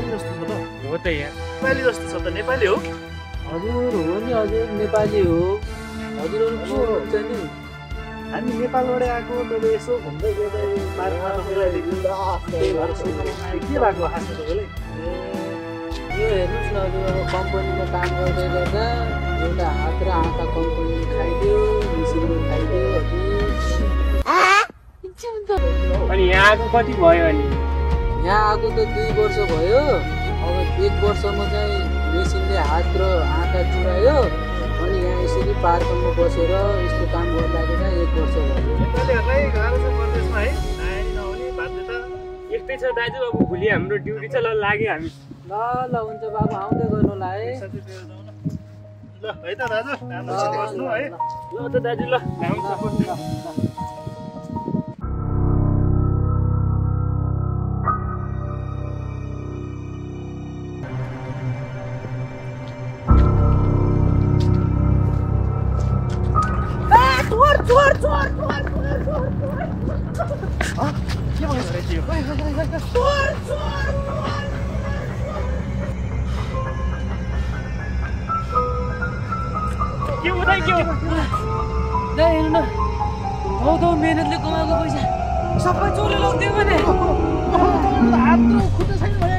नेपाली जस्तो छ त हो त यहाँ नेपाली जस्तो छ त नेपाली हो हजुर हो नि हजुर नेपाली हो हजुरहरु को हुन्छ नि हामी नेपालबाट आएको तब यसो घुम्दै गर्दै पार्कमा के भएको खासमा तपाईँलाई यो हेर्नुस् न हजुर अब कम्पनीमा काम गर्दै गर्दा एउटा हात र आँखा कम्पनीले खाइदियो मिसिनले खाइदियो अनि यहाँ आएको कति भयो अनि यहाँ आएको त 2 वर्ष भयो अब 1 वर्षमा चाहिँ मेसिनले हात र आँखा चुरायो अनि यहाँ यसरी पार्कमा बसेर यस्तो काम गर्दाको चाहिँ 1 वर्ष भयो नेपालीहरूलाई गाह्रो छ परदेशमा है नानी नहुने बाध्यता यस्तै छ दाजु अब भोलि हाम्रो ड्युटी छ ल लाग्यो हामी ल ल हुन्छ बाबु आउँदै गर्नु होला है ल है त दाजु राम्रोसित बस्नु है ल त दाजु ल के भयो रे त्यो के हो दाइ के हो ल हेर्नु न धौ मेहनतले कमाएको पैसा सबै चोरेर लगिदियो भने हात खुट्टा छैन भने